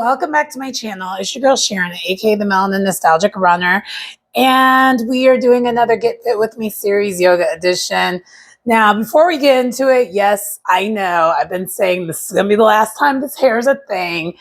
welcome back to my channel. It's your girl Sharon, aka the Melanin Nostalgic Runner, and we are doing another Get Fit With Me series, yoga edition. Now, before we get into it, yes, I know I've been saying this is gonna be the last time this hair is a thing.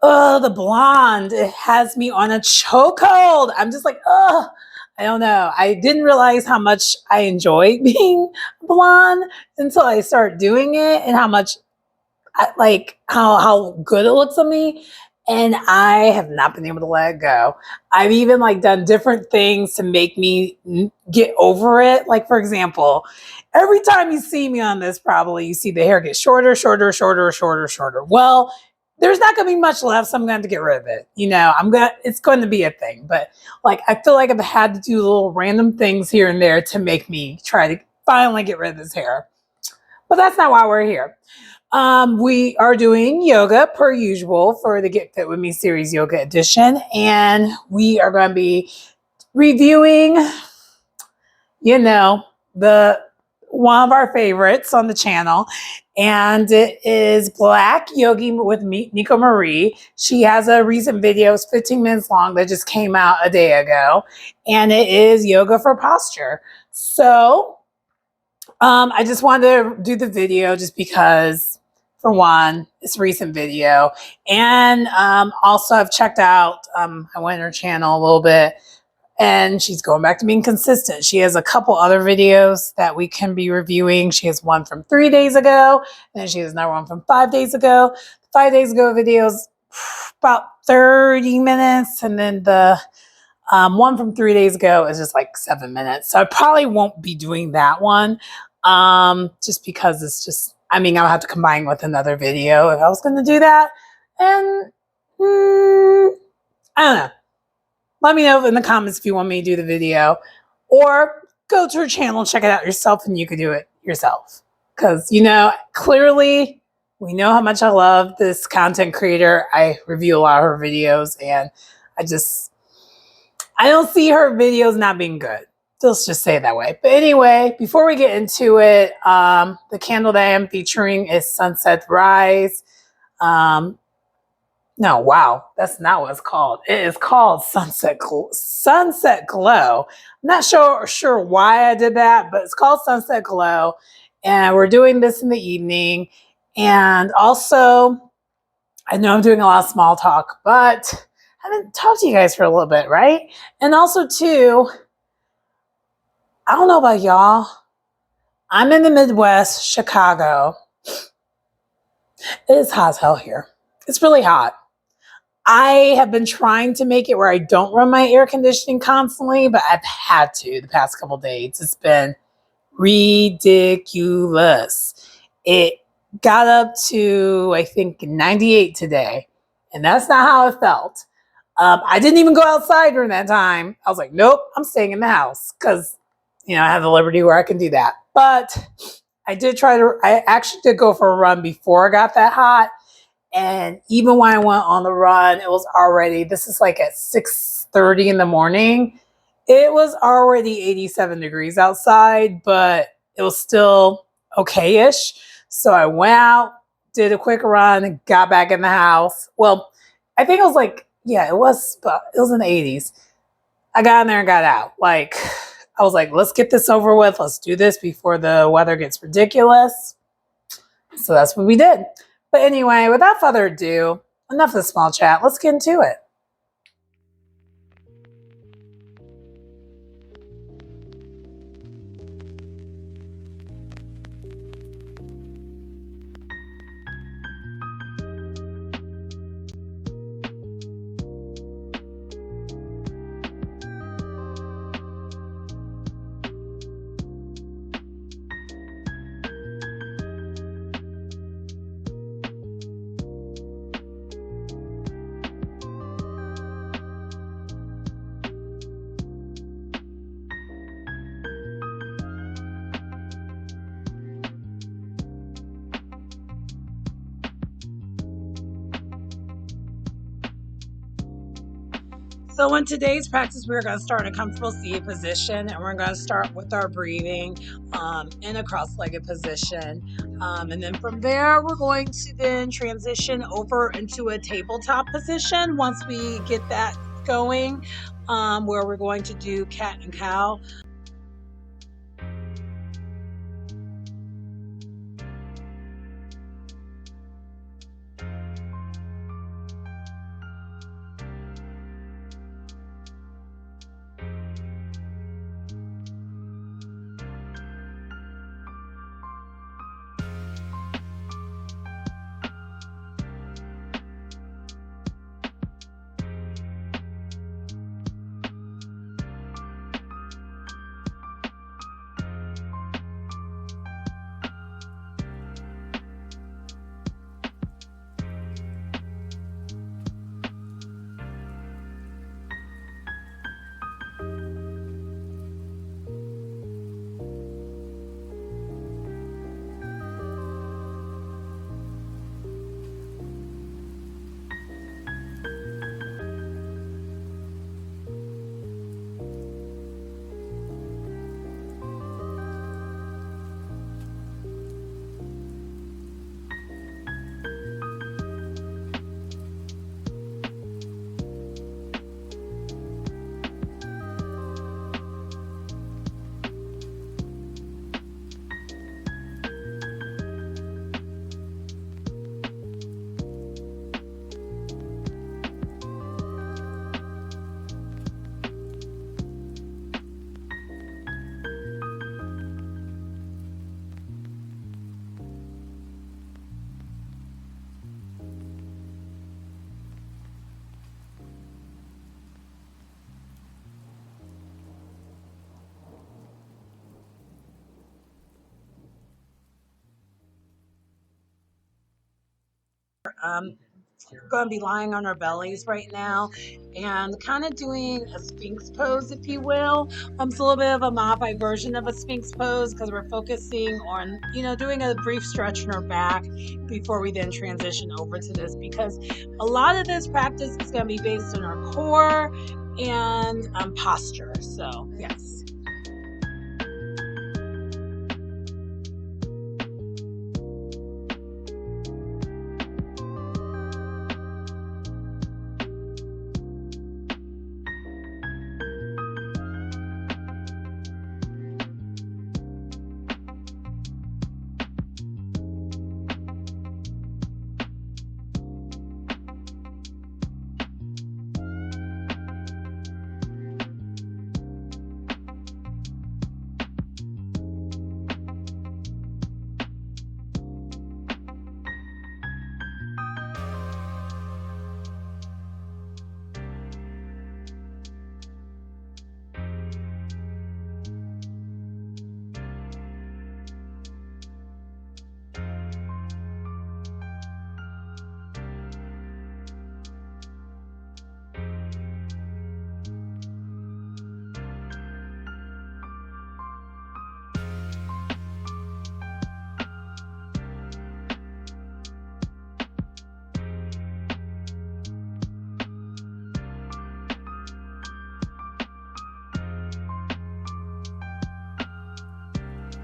Oh, the blonde, it has me on a chokehold. I'm just like, oh, I don't know. I didn't realize how much I enjoy being blonde until I start doing it, and how much like how good it looks on me, and I have not been able to let it go. I've even like done different things to make me get over it. Like, for example, every time you see me on this, probably you see the hair get shorter. Well, there's not going to be much left, so I'm going to get rid of it. You know, it's going to be a thing, but like, I feel like I've had to do little random things here and there to make me try to finally get rid of this hair. But that's not why we're here. We are doing yoga per usual for the Get Fit With Me series yoga edition. And we are going to be reviewing, you know, one of our favorites on the channel. And it is Black Yogi with Nico Marie. She has a recent video, it's 15 minutes long, that just came out a day ago. And it is yoga for posture. So I just wanted to do the video just because, for one, it's a recent video. And also I've checked out, I went on her channel a little bit, and she's going back to being consistent. She has a couple other videos that we can be reviewing. She has one from 3 days ago, and then she has another one from 5 days ago. The 5 days ago videos, about 30 minutes, and then the one from 3 days ago is just like 7 minutes. So I probably won't be doing that one. Just because it's just, I mean, I'll have to combine with another video if I was going to do that. And I don't know. Let me know in the comments if you want me to do the video, or go to her channel and check it out yourself, and you could do it yourself. Because, you know, clearly we know how much I love this content creator. I review a lot of her videos, and I don't see her videos not being good. Let's just say it that way. But anyway, before we get into it, the candle that I am featuring is Sunset Rise. No, wow, that's not what it's called. It is called Sunset Glow. I'm not sure why I did that, but it's called Sunset Glow. And we're doing this in the evening. And also, I know I'm doing a lot of small talk, but I haven't talked to you guys for a little bit, right? And also, too, I don't know about y'all. I'm in the Midwest, Chicago. It is hot as hell here. It's really hot. I have been trying to make it where I don't run my air conditioning constantly, but I've had to the past couple days. It's been ridiculous. It got up to, I think, 98 today, and that's not how it felt. I didn't even go outside during that time. I was like, nope, I'm staying in the house because, you know, I have the liberty where I can do that. But I actually did go for a run before it got that hot. And even when I went on the run, it was already, this is like at 6:30 in the morning. It was already 87 degrees outside, but it was still okay-ish. So I went out, did a quick run, got back in the house. Well, I think it was like, yeah, it was in the 80s. I got in there and got out. Like, I was like, let's get this over with. Let's do this before the weather gets ridiculous. So that's what we did. But anyway, without further ado, enough of the small chat. Let's get into it. So in today's practice, we're going to start in a comfortable seated position, and we're going to start with our breathing in a cross-legged position. And then from there, we're going to then transition over into a tabletop position once we get that going, where we're going to do cat and cow. Going to be lying on our bellies right now and kind of doing a Sphinx pose, if you will. It's a little bit of a modified version of a Sphinx pose because we're focusing on, doing a brief stretch in our back before we then transition over to this, because a lot of this practice is going to be based on our core and posture. So, yes.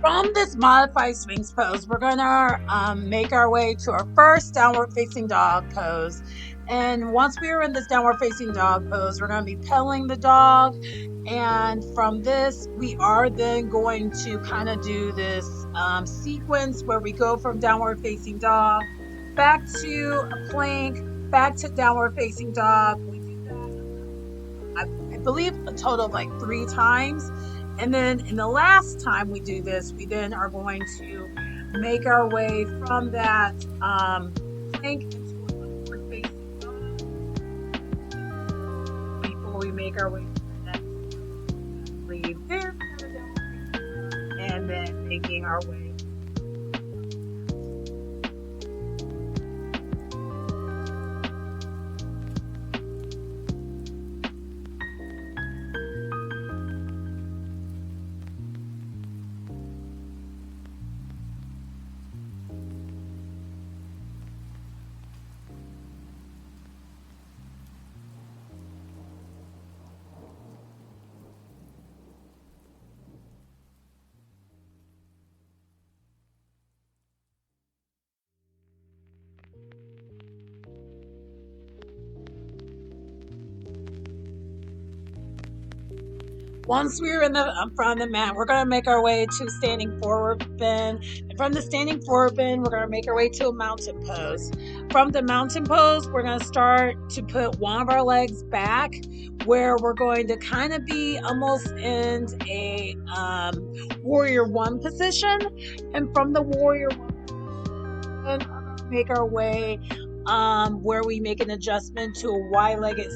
From this modified Sphinx pose, we're gonna make our way to our first downward facing dog pose. And once we are in this downward facing dog pose, we're gonna be pedaling the dog. And from this, we are then going to kind of do this sequence where we go from downward facing dog back to a plank, back to downward facing dog. We do that, I believe, a total of like 3 times. And then in the last time we do this, we then are going to make our way from that plank into an upward facing dog before we make our way to the next. Breathe in, and then making our way. Once we're in the front of the mat, we're going to make our way to standing forward bend. And from the standing forward bend, we're going to make our way to a mountain pose. From the mountain pose, we're going to start to put one of our legs back, where we're going to kind of be almost in a warrior one position. And from the warrior one, we're going to make our way where we make an adjustment to a wide-legged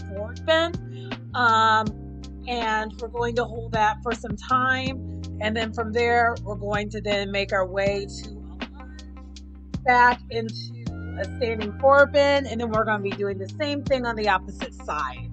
forward bend. And we're going to hold that for some time, and then from there we're going to then make our way to a lunge, back into a standing forward bend, and then we're going to be doing the same thing on the opposite side.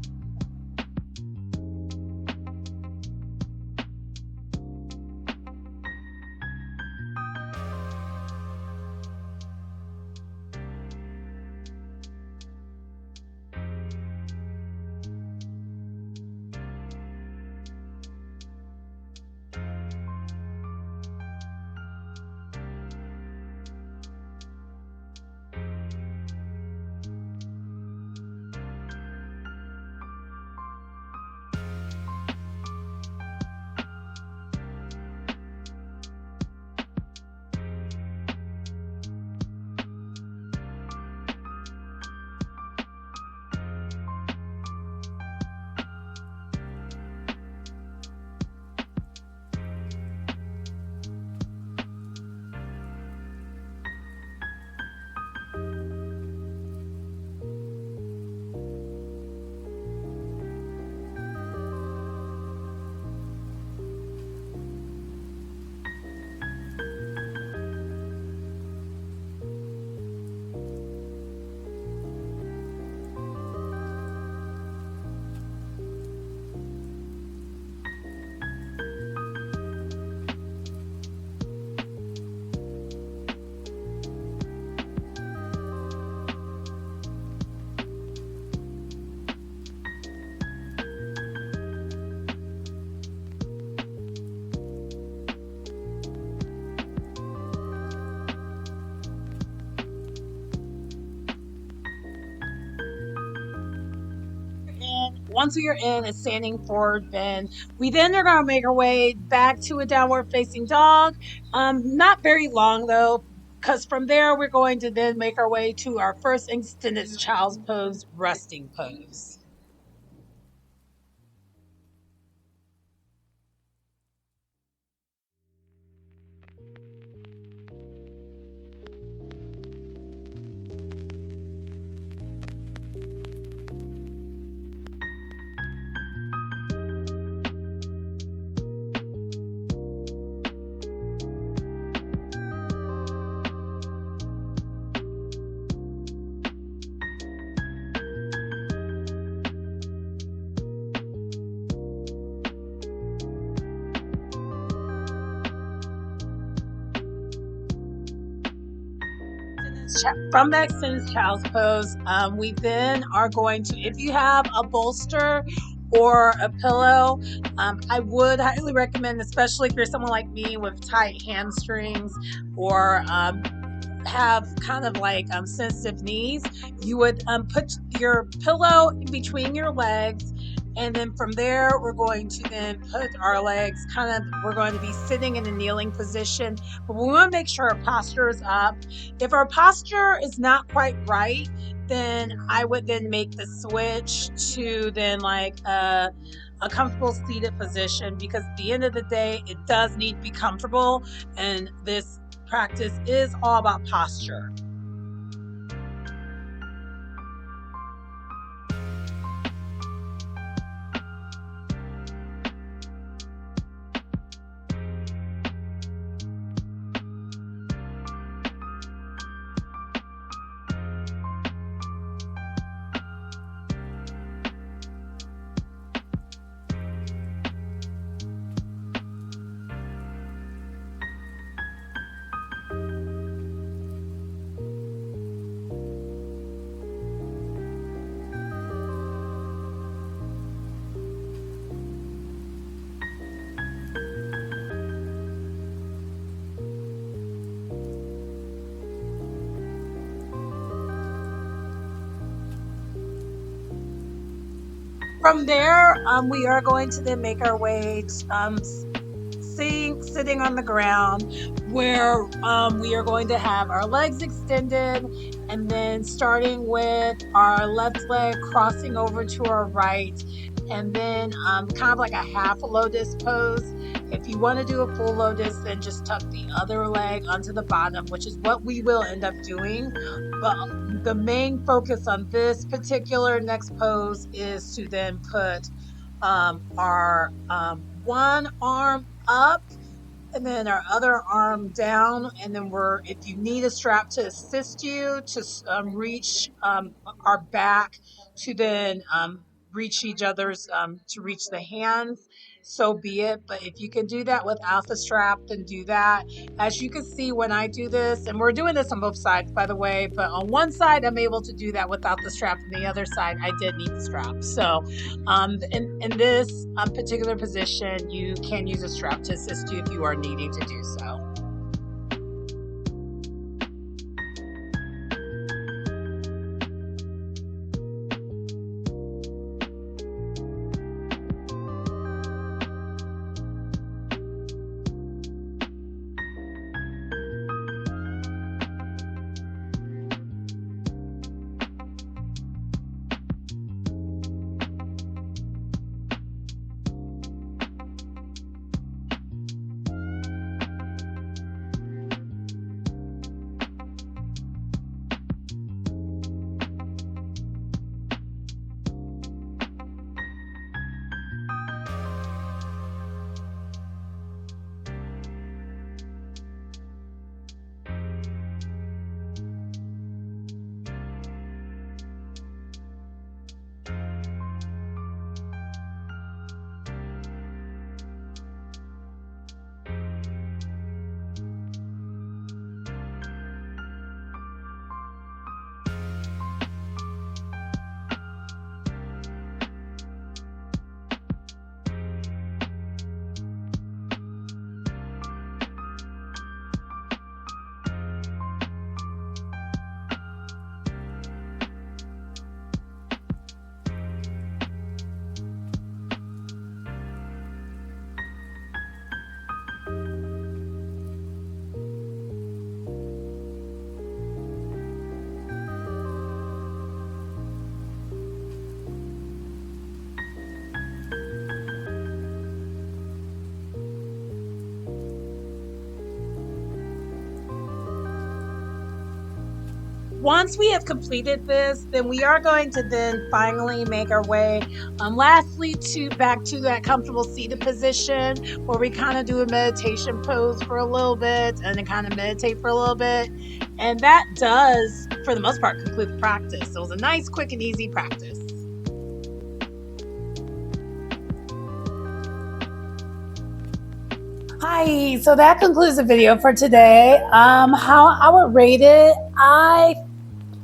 Once we are in a standing forward bend, we then are going to make our way back to a downward facing dog. Not very long though, because from there we're going to then make our way to our first extended child's pose, resting pose. From that extended child's pose, we then are going to, if you have a bolster or a pillow, I would highly recommend, especially if you're someone like me with tight hamstrings or have kind of like sensitive knees, you would put your pillow in between your legs, and then from there we're going to then put our legs we're going to be sitting in a kneeling position, but we want to make sure our posture is up. If our posture is not quite right, then I would then make the switch to then like a comfortable seated position, because at the end of the day it does need to be comfortable, and this practice is all about posture. From there, we are going to then make our way sitting on the ground, where we are going to have our legs extended, and then starting with our left leg crossing over to our right, and then kind of like a half lotus pose. If you want to do a full lotus, then just tuck the other leg onto the bottom, which is what we will end up doing. But the main focus on this particular next pose is to then put our one arm up and then our other arm down, and then if you need a strap to assist you to reach our back, to then reach each other's to reach the hands, so be it. But if you can do that without the strap, then do that. As you can see when I do this, and we're doing this on both sides, by the way, but on one side I'm able to do that without the strap, and the other side I did need the strap. So in this particular position, you can use a strap to assist you if you are needing to do so. Once we have completed this, then we are going to then finally make our way lastly back to that comfortable seated position, where we kind of do a meditation pose for a little bit and then kind of meditate for a little bit. And that does, for the most part, conclude the practice. So it was a nice, quick, and easy practice. Hi, so that concludes the video for today. How I would rate it, I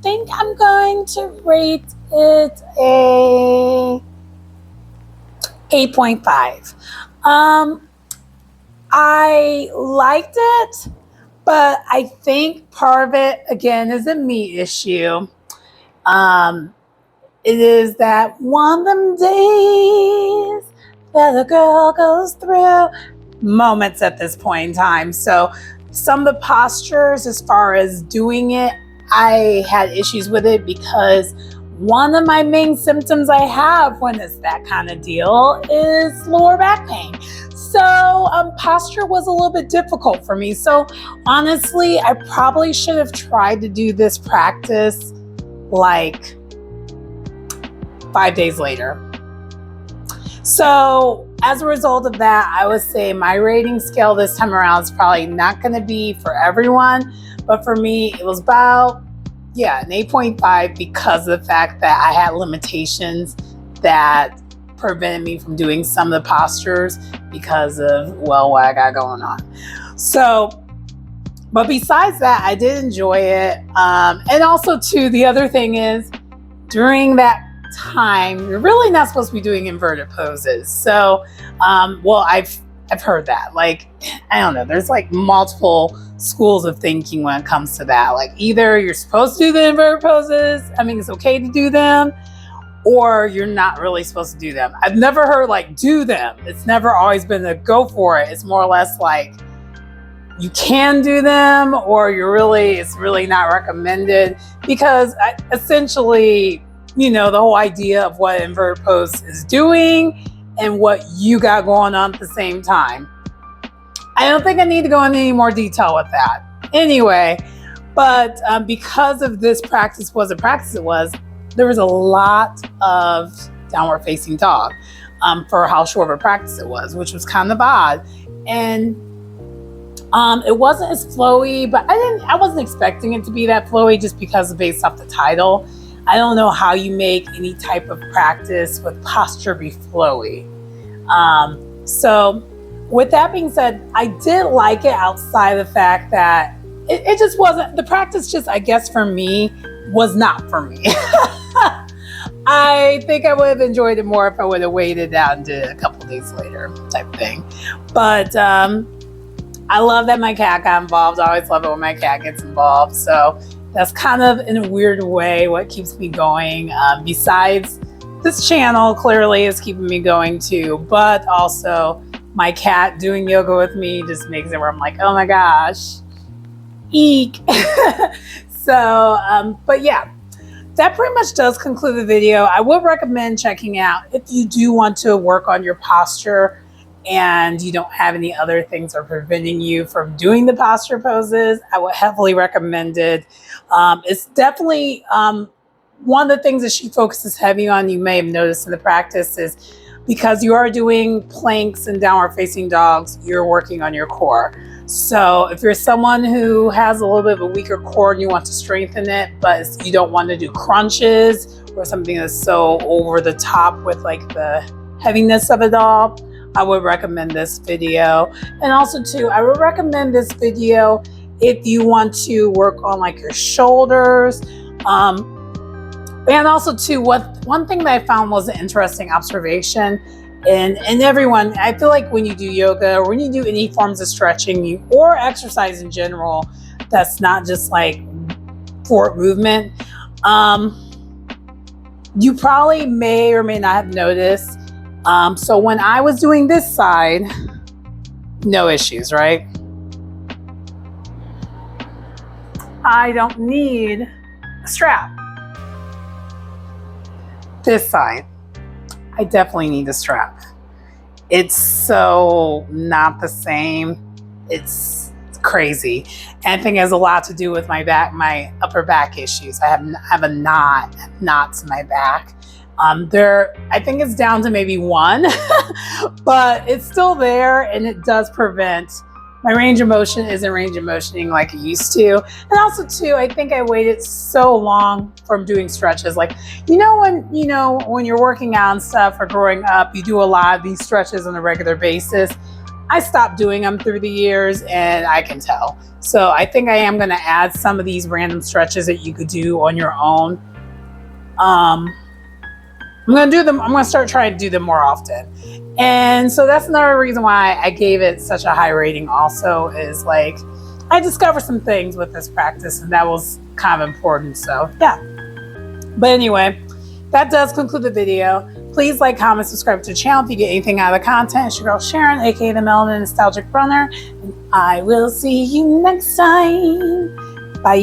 think I'm going to rate it a 8.5. I liked it, but I think part of it, again, is a me issue. It is that one of them days that a girl goes through moments at this point in time. So some of the postures, as far as doing it, I had issues with it because one of my main symptoms I have when it's that kind of deal is lower back pain. So posture was a little bit difficult for me. So honestly, I probably should have tried to do this practice like 5 days later. So as a result of that, I would say my rating scale this time around is probably not going to be for everyone, but for me, it was about, an 8.5 because of the fact that I had limitations that prevented me from doing some of the postures because of, what I got going on. So, but besides that, I did enjoy it. And also too, the other thing is, during that time, you're really not supposed to be doing inverted poses. So, I've heard that. Like, I don't know, there's like multiple schools of thinking when it comes to that. Like, either you're supposed to do the inverted poses, it's okay to do them, or you're not really supposed to do them. I've never heard like do them. It's never always been a go for it. It's more or less like you can do them, or it's really not recommended, because essentially, you know, the whole idea of what inverted pose is doing and what you got going on at the same time. I don't think I need to go into any more detail with that. Anyway, but because of this practice was a practice it was, there was a lot of downward facing dog for how short of a practice it was, which was kind of odd. And it wasn't as flowy, but I wasn't expecting it to be that flowy just because based off the title. I don't know how you make any type of practice with posture be flowy. So with that being said, I did like it outside the fact that it just wasn't, the practice just, I guess for me, was not for me. I think I would have enjoyed it more if I would have waited out and did it a couple days later type thing. But I love that my cat got involved. I always love it when my cat gets involved. So that's kind of, in a weird way, what keeps me going. Besides this channel, clearly is keeping me going too. But also my cat doing yoga with me just makes it where I'm like, oh my gosh, eek. So, but yeah, that pretty much does conclude the video. I would recommend checking out if you do want to work on your posture and you don't have any other things that are preventing you from doing the posture poses. I would heavily recommend it. It's definitely one of the things that she focuses heavy on, you may have noticed in the practice, is because you are doing planks and downward facing dogs, you're working on your core. So if you're someone who has a little bit of a weaker core and you want to strengthen it, but you don't want to do crunches or something that's so over the top with like the heaviness of it all, I would recommend this video. And also too, I would recommend this video if you want to work on like your shoulders. And also too, one thing that I found was an interesting observation, and everyone, I feel like when you do yoga or when you do any forms of stretching or exercise in general, that's not just like forward movement, you probably may or may not have noticed. So when I was doing this side, no issues, right? I don't need a strap. This side, I definitely need a strap. It's so not the same. It's crazy. And I think it has a lot to do with my back, my upper back issues. I have knots in my back. I think it's down to maybe one, but it's still there, and it does prevent my range of motion isn't range of motioning like it used to. And also too, I think I waited so long from doing stretches. Like, when you're working out and stuff or growing up, you do a lot of these stretches on a regular basis. I stopped doing them through the years, and I can tell. So I think I am gonna add some of these random stretches that you could do on your own. I'm gonna do them. I'm gonna start trying to do them more often. And so that's another reason why I gave it such a high rating also, is like, I discovered some things with this practice, and that was kind of important. So yeah. But anyway, that does conclude the video. Please like, comment, subscribe to the channel if you get anything out of the content. It's your girl Sharon, aka the Melanin Nostalgic Runner. And I will see you next time. Bye.